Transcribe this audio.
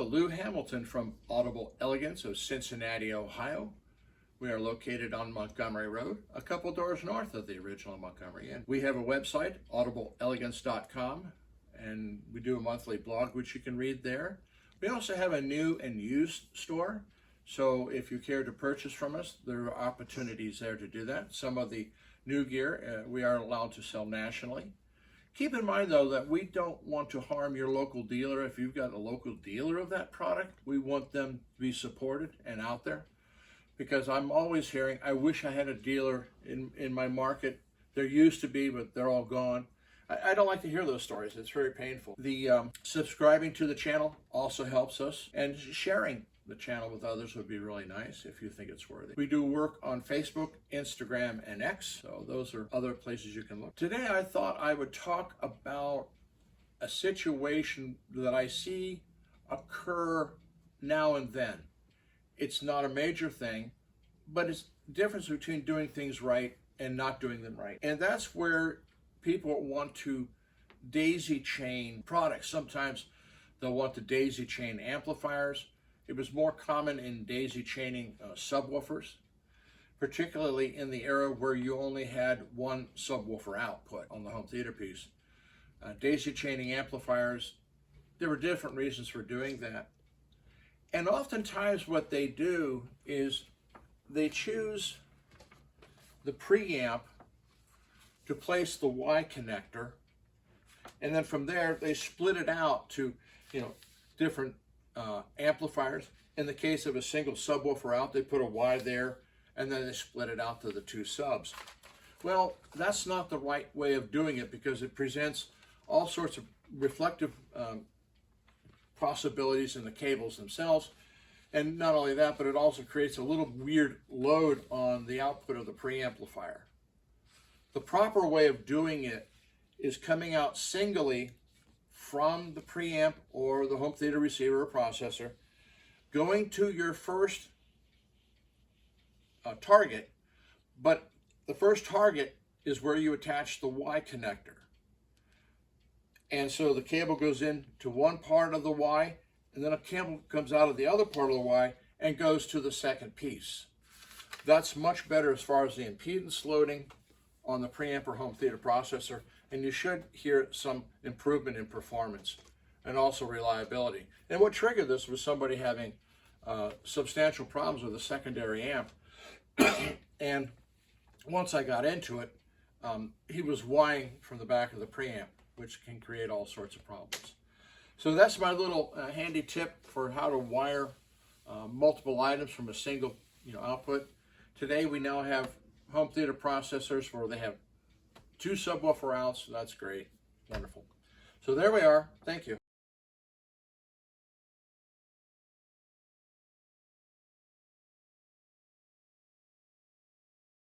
Lou Hamilton from Audible Elegance of Cincinnati, Ohio. We are located on Montgomery Road, a couple doors north of the original Montgomery Inn. We have a website, audibleelegance.com, and we do a monthly blog, which you can read there. We also have a new and used store, so if you care to purchase from us, there are opportunities there to do that. Some of the new gear we are allowed to sell nationally. Keep in mind, though, that we don't want to harm your local dealer. If you've got a local dealer of that product, we want them to be supported and out there. Because I'm always hearing, I wish I had a dealer in my market. There used to be, but they're all gone. I don't like to hear those stories. It's very painful. The subscribing to the channel also helps us, and sharing the channel with others would be really nice if you think it's worthy. We do work on Facebook, Instagram, and X, so those are other places you can look. Today I thought I would talk about a situation that I see occur now and then. It's not a major thing, but it's the difference between doing things right and not doing them right. And that's where people want to daisy chain products. Sometimes they'll want to daisy chain amplifiers. It was more common in daisy chaining subwoofers, particularly in the era where you only had one subwoofer output on the home theater piece. Daisy chaining amplifiers, there were different reasons for doing that. And oftentimes what they do is they choose the preamp to place the Y connector, and then from there they split it out to, different amplifiers. In the case of a single subwoofer out, they put a Y there, and then they split it out to the two subs. Well, that's not the right way of doing it, because it presents all sorts of reflective possibilities in the cables themselves. And not only that, but it also creates a little weird load on the output of the preamplifier. The proper way of doing it is coming out singly from the preamp or the home theater receiver or processor, going to your first target, but the first target is where you attach the Y connector. And so the cable goes into one part of the Y, and then a cable comes out of the other part of the Y and goes to the second piece. That's much better as far as the impedance loading on the preamp or home theater processor, and you should hear some improvement in performance and also reliability. And what triggered this was somebody having substantial problems with a secondary amp. And once I got into it, he was wiring from the back of the preamp, which can create all sorts of problems. So that's my little handy tip for how to wire multiple items from a single output. Today we now have home theater processors where they have two subwoofer outs. That's great. Wonderful. So there we are. Thank you.